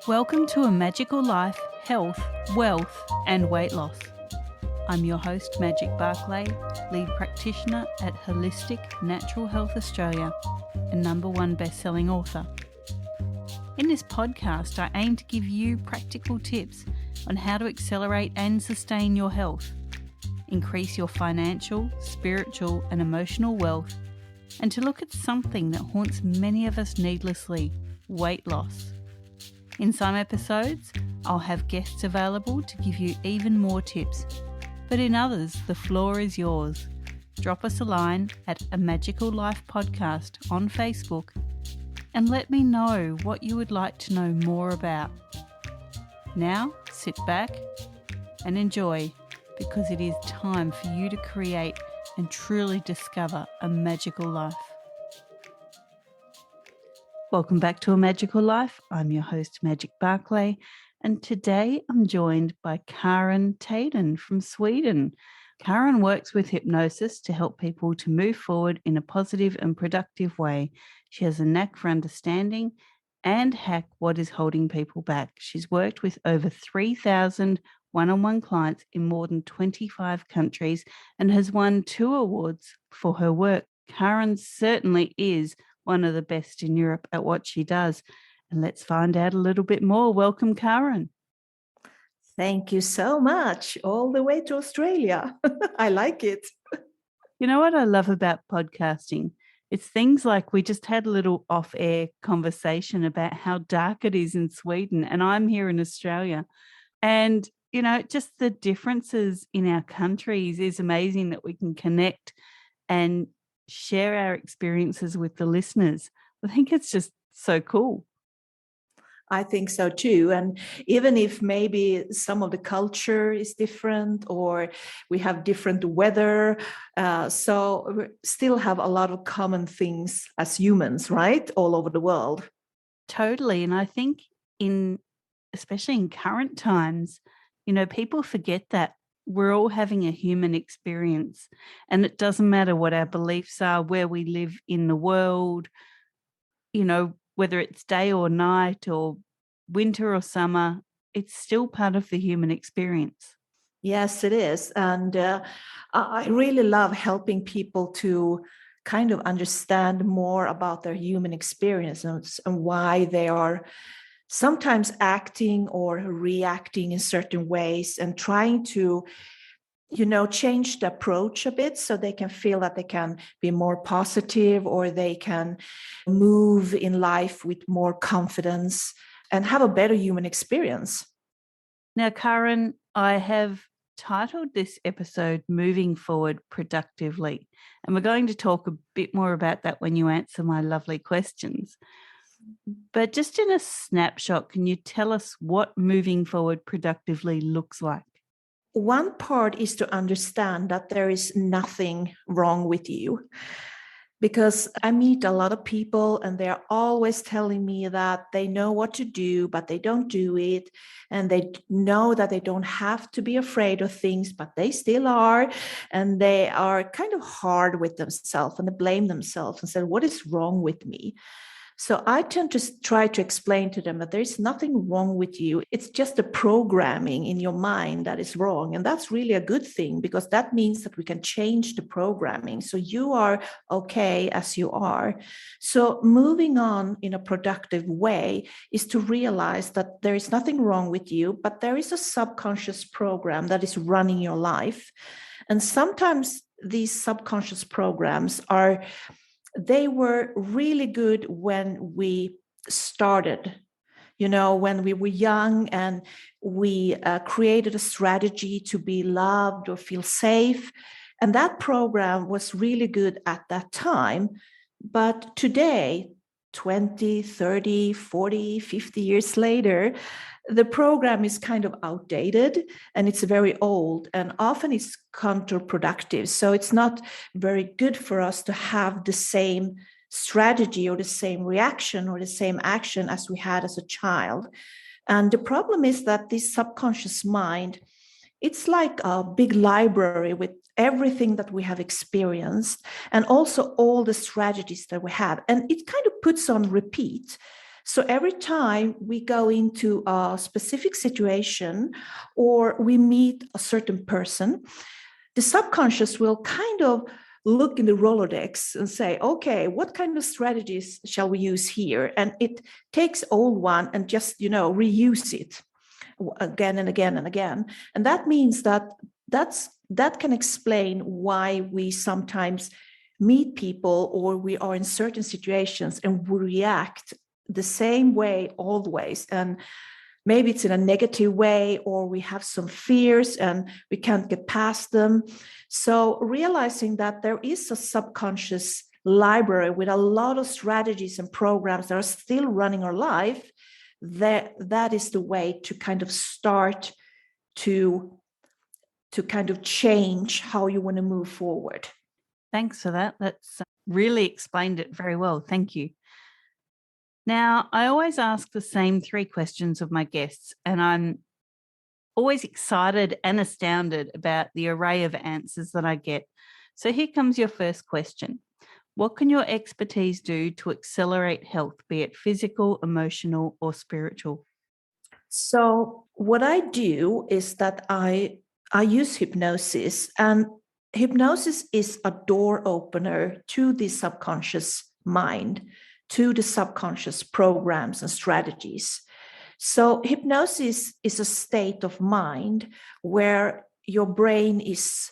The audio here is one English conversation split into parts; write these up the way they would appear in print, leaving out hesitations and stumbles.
Welcome to A Magical Life, Health, Wealth and Weight Loss. I'm your host, Magic Barclay, lead practitioner at Holistic Natural Health Australia and #1 best-selling author. In this podcast, I aim to give you practical tips on how to accelerate and sustain your health, increase your financial, spiritual and emotional wealth, and to look at something that haunts many of us needlessly, weight loss. In some episodes, I'll have guests available to give you even more tips, but in others, the floor is yours. Drop us a line at A Magical Life Podcast on Facebook and let me know what you would like to know more about. Now, sit back and enjoy, because it is time for you to create and truly discover a magical life. Welcome back to A Magical Life. I'm your host, Magic Barclay, and today I'm joined by Karin Tydén from Sweden. Karin works with hypnosis to help people to move forward in a positive and productive way. She has a knack for understanding and hack what is holding people back. She's worked with over 3,000 one-on-one clients in more than 25 countries and has won 2 awards for her work. Karin certainly is one of the best in Europe at what she does. And let's find out a little bit more. Welcome, Karin. Thank you so much. All the way to Australia. I like it. You know what I love about podcasting? It's things like we just had a little off-air conversation about how dark it is in Sweden, and I'm here in Australia. And, you know, just the differences in our countries is amazing that we can connect and share our experiences with the listeners. I think it's just so cool. I think so too. And even if maybe some of the culture is different or we have different weather, so we still have a lot of common things as humans, right? All over the world. Totally. And I think especially in current times, you know, people forget that we're all having a human experience, and it doesn't matter what our beliefs are, where we live in the world, you know, whether it's day or night or winter or summer, it's still part of the human experience. Yes, it is. And I really love helping people to kind of understand more about their human experiences and why they are sometimes acting or reacting in certain ways, and trying to change the approach a bit so they can feel that they can be more positive, or they can move in life with more confidence and have a better human experience. Now, Karin, I have titled this episode Moving Forward Productively, and we're going to talk a bit more about that when you answer my lovely questions. But just in a snapshot, can you tell us what moving forward productively looks like? One part is to understand that there is nothing wrong with you. Because I meet a lot of people and they're always telling me that they know what to do, but they don't do it. And they know that they don't have to be afraid of things, but they still are. And they are kind of hard with themselves and they blame themselves and say, what is wrong with me? So I tend to try to explain to them that there's nothing wrong with you. It's just the programming in your mind that is wrong. And that's really a good thing, because that means that we can change the programming. So you are okay as you are. So moving on in a productive way is to realize that there is nothing wrong with you, but there is a subconscious program that is running your life. And sometimes these subconscious programs they were really good when we started, when we were young and we created a strategy to be loved or feel safe. And that program was really good at that time. But today, 20, 30, 40, 50 years later, the program is kind of outdated and it's very old, and often it's counterproductive. So it's not very good for us to have the same strategy or the same reaction or the same action as we had as a child. And the problem is that this subconscious mind, it's like a big library with everything that we have experienced and also all the strategies that we have. And it kind of puts on repeat. So every time we go into a specific situation or we meet a certain person, the subconscious will kind of look in the Rolodex and say, okay, what kind of strategies shall we use here? And it takes old one and just, reuse it again and again and again. And that means that can explain why we sometimes meet people or we are in certain situations and we react the same way always. And maybe it's in a negative way, or we have some fears and we can't get past them. So realizing that there is a subconscious library with a lot of strategies and programs that are still running our life, that is the way to kind of start to kind of change how you want to move forward. Thanks for that. That's really explained it very well. Thank you. Now, I always ask the same 3 questions of my guests, and I'm always excited and astounded about the array of answers that I get. So here comes your first question. What can your expertise do to accelerate health, be it physical, emotional, or spiritual? So what I do is that I use hypnosis, and hypnosis is a door opener to the subconscious mind, to the subconscious programs and strategies. So hypnosis is a state of mind where your brain is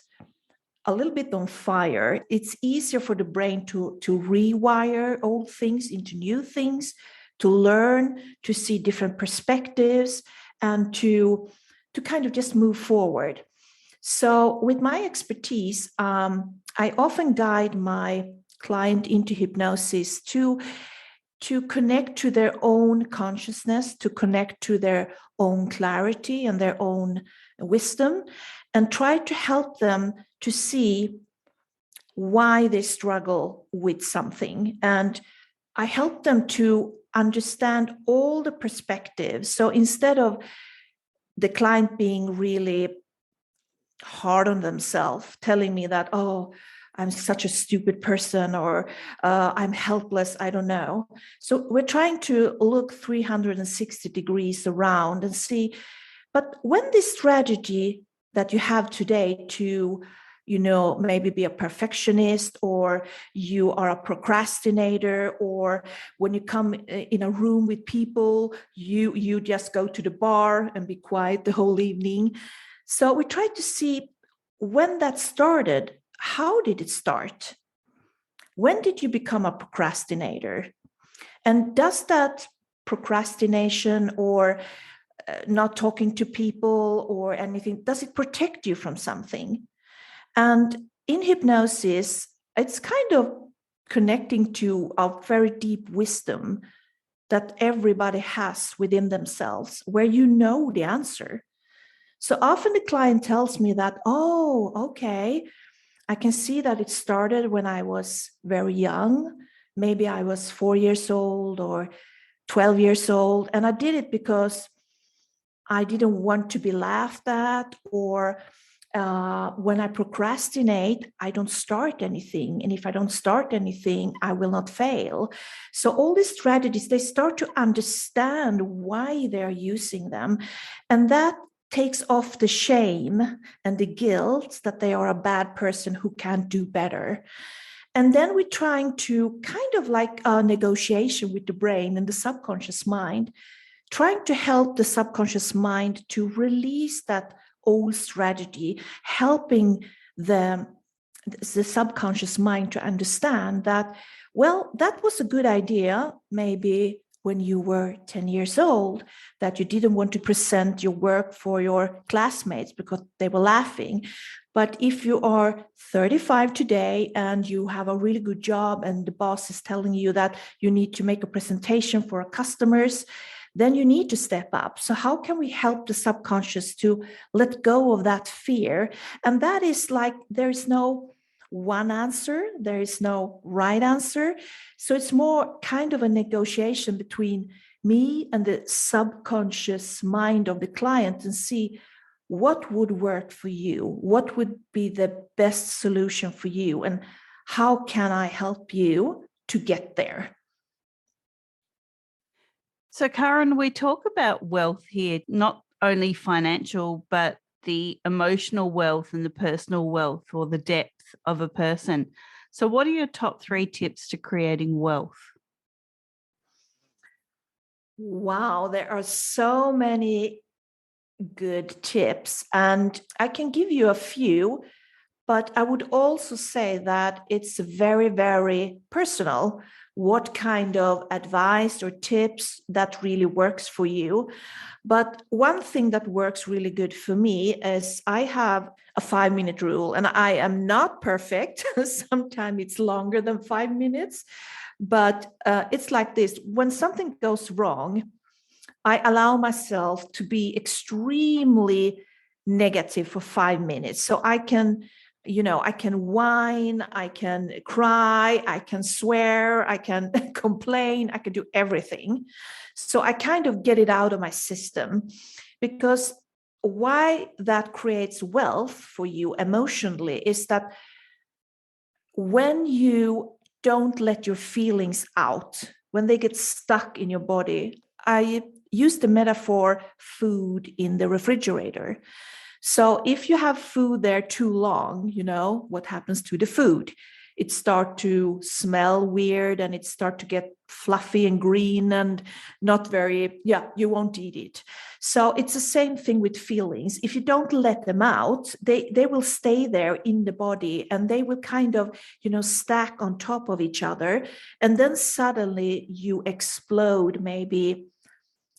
a little bit on fire. It's easier for the brain to rewire old things into new things, to learn, to see different perspectives, and to kind of just move forward. So with my expertise, I often guide my client into hypnosis to connect to their own consciousness, to connect to their own clarity and their own wisdom, and try to help them to see why they struggle with something. And I help them to understand all the perspectives. So instead of the client being really hard on themselves, telling me that, oh, I'm such a stupid person, or I'm helpless, I don't know. So we're trying to look 360 degrees around and see, but when this strategy that you have today to, maybe be a perfectionist, or you are a procrastinator, or when you come in a room with people, you just go to the bar and be quiet the whole evening. So we try to see when that started. How did it start? When did you become a procrastinator? And does that procrastination or not talking to people or anything, does it protect you from something? And in hypnosis, it's kind of connecting to a very deep wisdom that everybody has within themselves, where you know the answer. So often the client tells me that, oh, okay, I can see that it started when I was very young. Maybe I was 4 years old or 12 years old. And I did it because I didn't want to be laughed at, or when I procrastinate, I don't start anything. And if I don't start anything, I will not fail. So all these strategies, they start to understand why they're using them. And that takes off the shame and the guilt that they are a bad person who can't do better. And then we're trying to kind of like a negotiation with the brain and the subconscious mind, trying to help the subconscious mind to release that old strategy, helping the subconscious mind to understand that, well, that was a good idea, maybe when you were 10 years old, that you didn't want to present your work for your classmates because they were laughing. But if you are 35 today and you have a really good job and the boss is telling you that you need to make a presentation for our customers, then you need to step up. So how can we help the subconscious to let go of that fear? And that is like, there is no one answer, there is no right answer. So it's more kind of a negotiation between me and the subconscious mind of the client, and see what would work for you, what would be the best solution for you, and how can I help you to get there? So, Karin, we talk about wealth here, not only financial, but the emotional wealth and the personal wealth or the depth of a person. So, what are your top 3 tips to creating wealth? Wow, there are so many good tips, and I can give you a few, but I would also say that it's very, very personal what kind of advice or tips that really works for you. But one thing that works really good for me is I have a 5-minute rule, and I am not perfect. Sometimes it's longer than 5 minutes, but it's like this. When something goes wrong, I allow myself to be extremely negative for 5 minutes. So I can, I can whine, I can cry, I can swear, I can complain, I can do everything. So I kind of get it out of my system, because why that creates wealth for you emotionally is that when you don't let your feelings out, when they get stuck in your body, I use the metaphor food in the refrigerator. So if you have food there too long, what happens to the food? It start to smell weird, and it start to get fluffy and green and not very, you won't eat it. So it's the same thing with feelings. If you don't let them out, they will stay there in the body, and they will kind of, stack on top of each other. And then suddenly you explode, maybe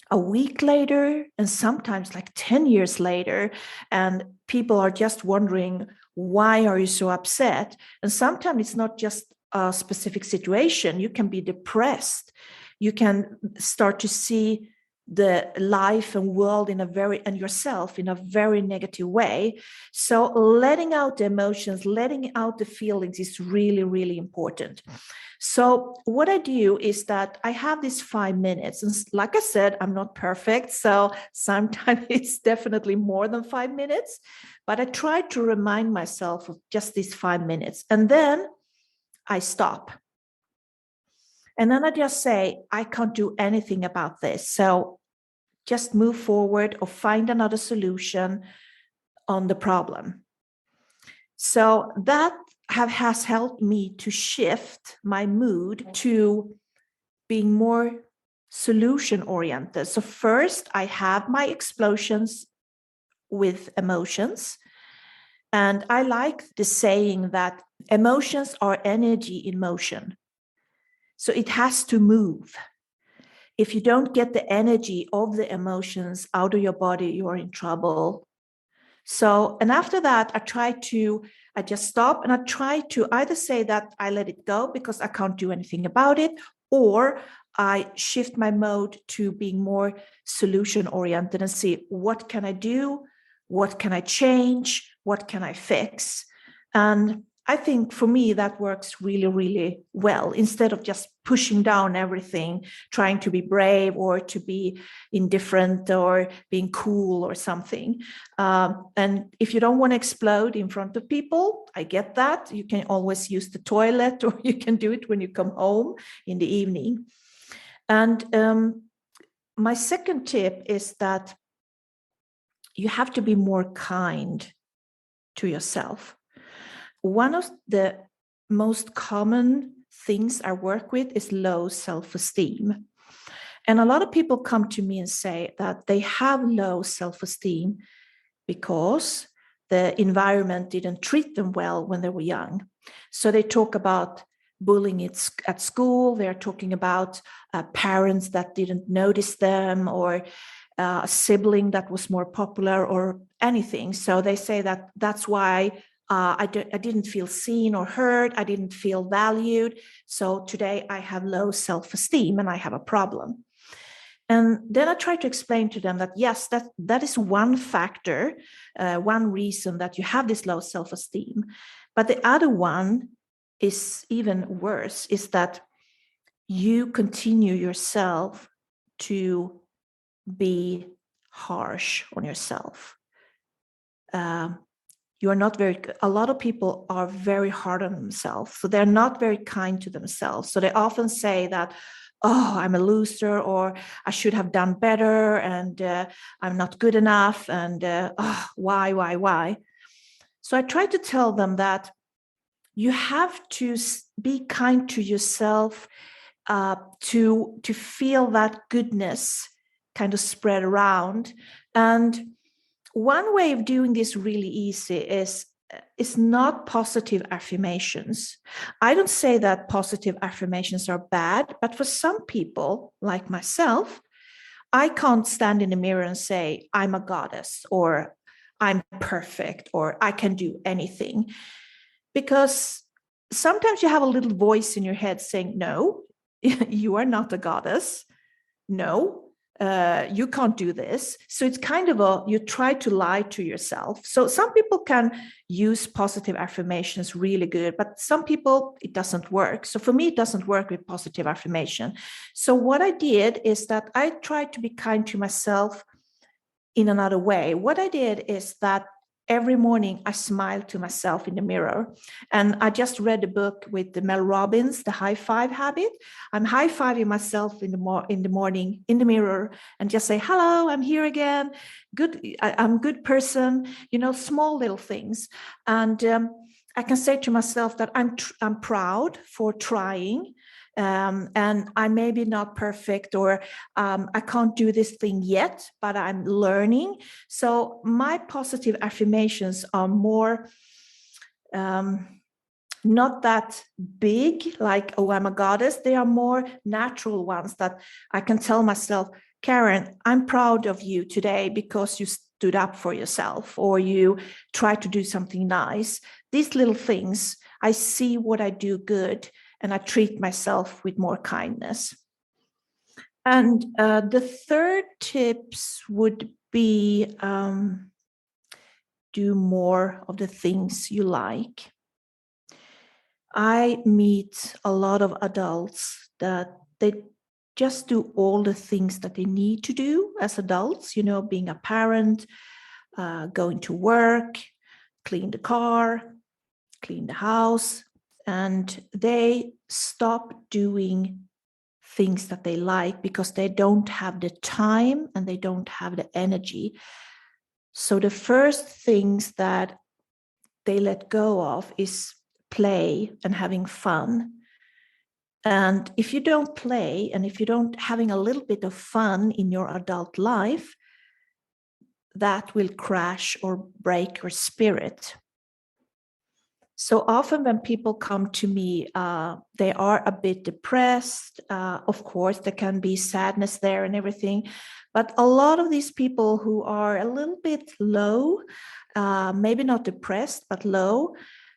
a week later, and sometimes like 10 years later, and people are just wondering, why are you so upset? And sometimes it's not just a specific situation. You can be depressed. You can start to see the life and world and yourself in a very negative way. So letting out the emotions, letting out the feelings is really, really important. So what I do is that I have these 5 minutes. And like I said, I'm not perfect. So sometimes it's definitely more than 5 minutes, but I try to remind myself of just these 5 minutes. And then I stop. And then I just say, I can't do anything about this. So just move forward or find another solution on the problem. So that has helped me to shift my mood to being more solution oriented. So first I have my explosions with emotions. And I like the saying that emotions are energy in motion. So it has to move. If you don't get the energy of the emotions out of your body, you are in trouble. So, and after that, I just stop, and I try to either say that I let it go because I can't do anything about it, or I shift my mode to being more solution oriented and see, what can I do? What can I change? What can I fix? And I think for me, that works really, really well. Instead of just pushing down everything, trying to be brave or to be indifferent or being cool or something. And if you don't want to explode in front of people, I get that. You can always use the toilet, or you can do it when you come home in the evening. And my second tip is that you have to be more kind to yourself. One of the most common things I work with is low self-esteem. And a lot of people come to me and say that they have low self-esteem because the environment didn't treat them well when they were young. So they talk about bullying at school. They're talking about parents that didn't notice them, or a sibling that was more popular, or anything. So they say that that's why I didn't feel seen or heard. I didn't feel valued. So today I have low self-esteem and I have a problem. And then I try to explain to them that, yes, that is one factor, one reason that you have this low self-esteem. But the other one is even worse, is that you continue yourself to be harsh on yourself. You are not a lot of people are very hard on themselves. So they're not very kind to themselves. So they often say that, oh, I'm a loser, or I should have done better, and I'm not good enough, and oh, why? So I try to tell them that you have to be kind to yourself, to feel that goodness kind of spread around. And one way of doing this really easy is not positive affirmations. I don't say that positive affirmations are bad, but for some people, like myself, I can't stand in the mirror and say, I'm a goddess, or I'm perfect, or I can do anything. Because sometimes you have a little voice in your head saying, no, you are not a goddess. No, you can't do this. So it's kind of you try to lie to yourself. So some people can use positive affirmations really good, but some people, it doesn't work. So for me, it doesn't work with positive affirmation. So what I did is that I tried to be kind to myself in another way. What I did is that every morning I smile to myself in the mirror. And I just read a book with the Mel Robbins, The High Five Habit. I'm high-fiving myself in the morning in the mirror and just say, hello, I'm here again. Good, I'm a good person, small little things. And I can say to myself that I'm proud for trying. And I may be not perfect, or I can't do this thing yet, but I'm learning. So my positive affirmations are more not that big, like, oh, I'm a goddess. They are more natural ones that I can tell myself, Karin, I'm proud of you today because you stood up for yourself, or you tried to do something nice. These little things, I see what I do good, and I treat myself with more kindness. And the third tips would be do more of the things you like. I meet a lot of adults that they just do all the things that they need to do as adults, being a parent, going to work, clean the car, clean the house, and they stop doing things that they like because they don't have the time and they don't have the energy. So the first things that they let go of is play and having fun. And if you don't play, and if you don't having a little bit of fun in your adult life, that will crash or break your spirit. So often when people come to me, they are a bit depressed. Of course, there can be sadness there and everything. But a lot of these people who are a little bit low, maybe not depressed, but low,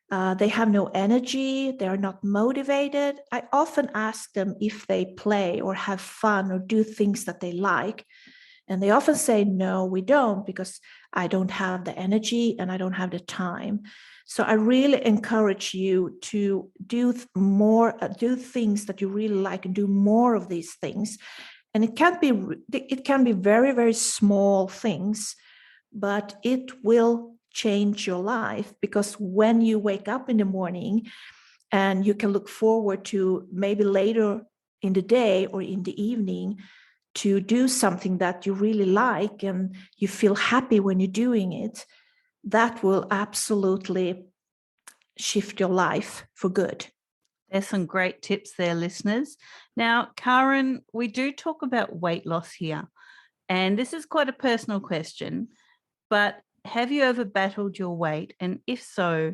they have no energy, they are not motivated. I often ask them if they play or have fun or do things that they like. And they often say, no, we don't, because I don't have the energy and I don't have the time. So I really encourage you to do more, do things that you really like, and do more of these things. And it can be very, very small things, but it will change your life, because when you wake up in the morning and you can look forward to maybe later in the day or in the evening to do something that you really like and you feel happy when you're doing it, that will absolutely shift your life for good. There's some great tips there, listeners. Now, Karin, we do talk about weight loss here, and this is quite a personal question, but have you ever battled your weight? And if so,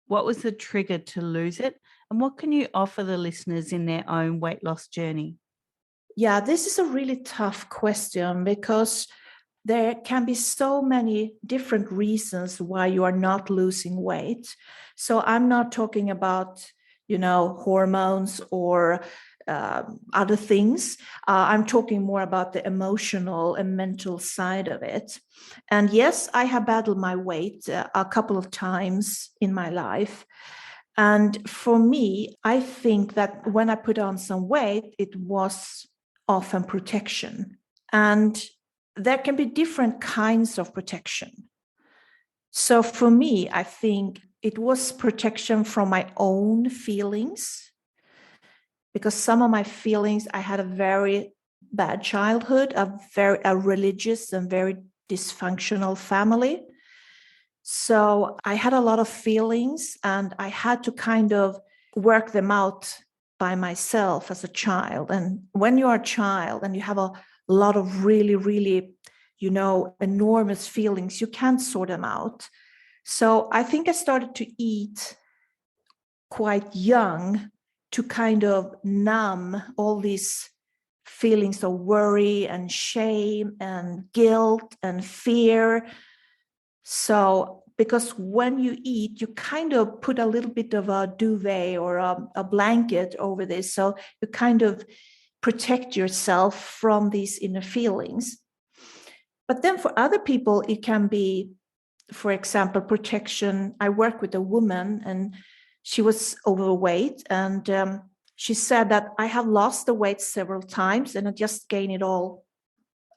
what was the trigger to lose it? And what can you offer the listeners in their own weight loss journey? Yeah, this is a really tough question, because there can be so many different reasons why you are not losing weight. So I'm not talking about, hormones or other things. I'm talking more about the emotional and mental side of it. And yes, I have battled my weight a couple of times in my life. And for me, I think that when I put on some weight, it was often protection. And there can be different kinds of protection. So for me, I think it was protection from my own feelings. because some of my feelings, I had a very bad childhood, a religious and very dysfunctional family. So I had a lot of feelings and I had to kind of work them out by myself as a child. And when you are a child and you have a lot of really, really, enormous feelings, you can't sort them out. So I think I started to eat quite young to kind of numb all these feelings of worry and shame and guilt and fear. So, because when you eat, you kind of put a little bit of a duvet or a blanket over this. So you kind of protect yourself from these inner feelings. But then for other people, it can be, for example, protection. I work with a woman and she was overweight. And she said that I have lost the weight several times and I just gained it all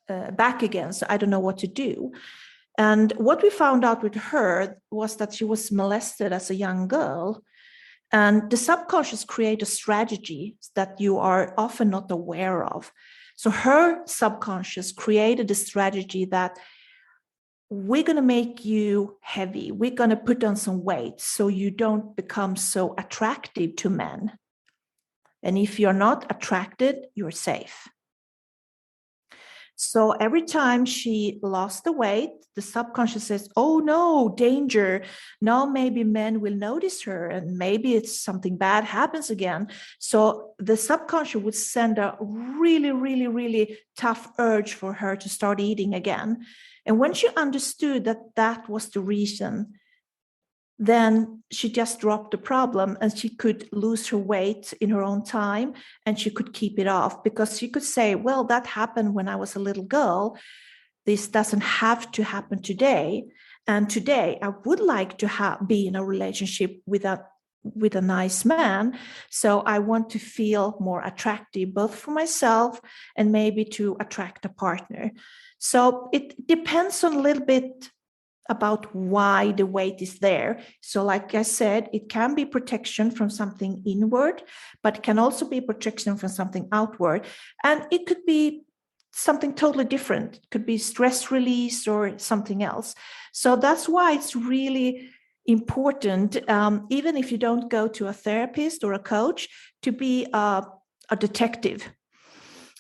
back again. So I don't know what to do. And what we found out with her was that she was molested as a young girl. And the subconscious creates a strategy that you are often not aware of. So her subconscious created a strategy that we're going to make you heavy. We're going to put on some weight so you don't become so attractive to men. And if you're not attracted, you're safe. So every time she lost the weight, the subconscious says, oh no, danger. Now maybe men will notice her and maybe it's something bad happens again. So the subconscious would send a really, really, really tough urge for her to start eating again. And when she understood that that was the reason, then she just dropped the problem and she could lose her weight in her own time and she could keep it off because she could say, well, that happened when I was a little girl. This doesn't have to happen today. And today I would like to be in a relationship with a nice man. So I want to feel more attractive, both for myself and maybe to attract a partner. So it depends on a little bit about why the weight is there. So like I said, it can be protection from something inward, but it can also be protection from something outward. And it could be something totally different. It could be stress release or something else. So that's why it's really important, even if you don't go to a therapist or a coach, to be a detective.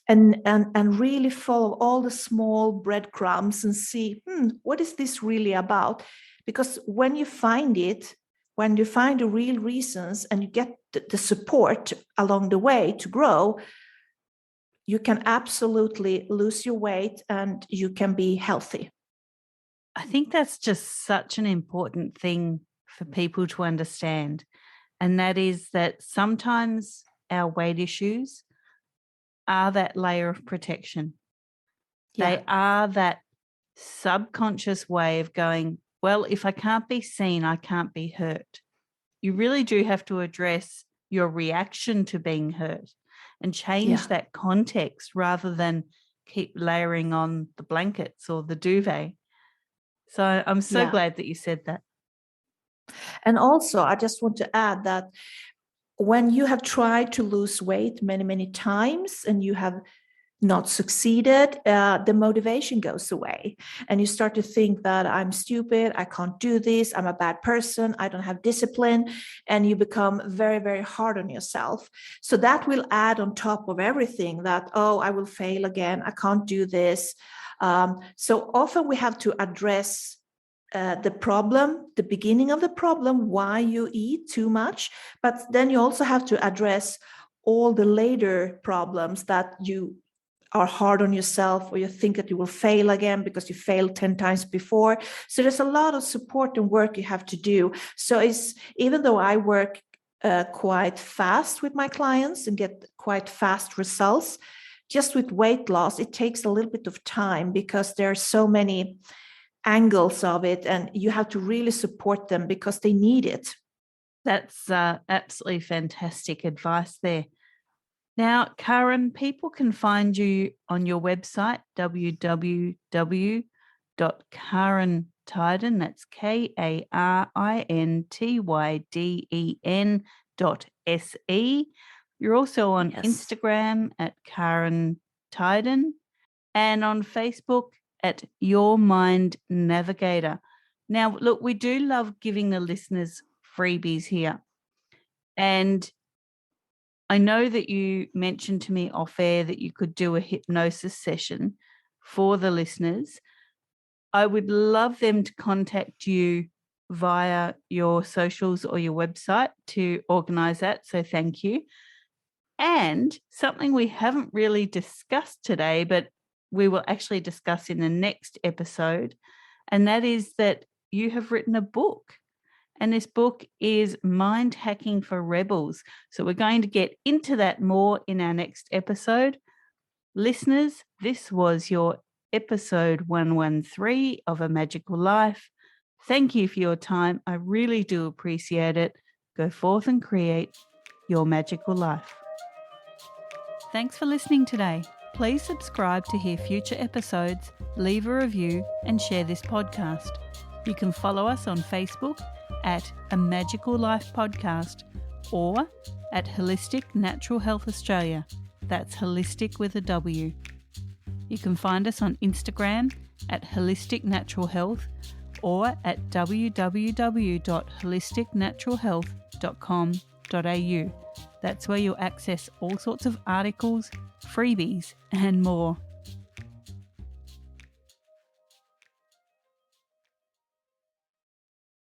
And really follow all the small breadcrumbs and see, what is this really about? Because when you find the real reasons and you get the support along the way to grow, you can absolutely lose your weight and you can be healthy. I think that's just such an important thing for people to understand. And that is that sometimes our weight issues are that layer of protection. Yeah. They are that subconscious way of going, well, if I can't be seen, I can't be hurt. You really do have to address your reaction to being hurt and change that context rather than keep layering on the blankets or the duvet. So I'm so glad that you said that. And also, I just want to add that when you have tried to lose weight many, many times and you have not succeeded, the motivation goes away. And you start to think that I'm stupid, I can't do this, I'm a bad person, I don't have discipline. And you become very, very hard on yourself. So that will add on top of everything that, oh, I will fail again, I can't do this. So often we have to address the problem, the beginning of the problem, why you eat too much. But then you also have to address all the later problems that you are hard on yourself or you think that you will fail again because you failed 10 times before. So there's a lot of support and work you have to do. So even though I work quite fast with my clients and get quite fast results, just with weight loss, it takes a little bit of time because there are so many angles of it and you have to really support them because they need it. That's absolutely fantastic advice there. Now, Karin, people can find you on your website, www.karintydén, that's KarinTydén.se. You're also on Yes. Instagram at Karin Tydén and on Facebook at Your Mind Navigator. Now, look, we do love giving the listeners freebies here. And I know that you mentioned to me off air that you could do a hypnosis session for the listeners. I would love them to contact you via your socials or your website to organise that. So thank you. And something we haven't really discussed today, but we will actually discuss in the next episode, and that is that you have written a book. And this book is Mind Hacking for Rebels. So we're going to get into that more in our next episode. Listeners, this was your episode 113 of A Magical Life. Thank you for your time. I really do appreciate it. Go forth and create your magical life. Thanks for listening today. Please subscribe to hear future episodes, leave a review, and share this podcast. You can follow us on Facebook at A Magical Life Podcast or at Holistic Natural Health Australia. That's holistic with a W. You can find us on Instagram at Holistic Natural Health or at www.holisticnaturalhealth.com.au. That's where you'll access all sorts of articles, freebies, and more.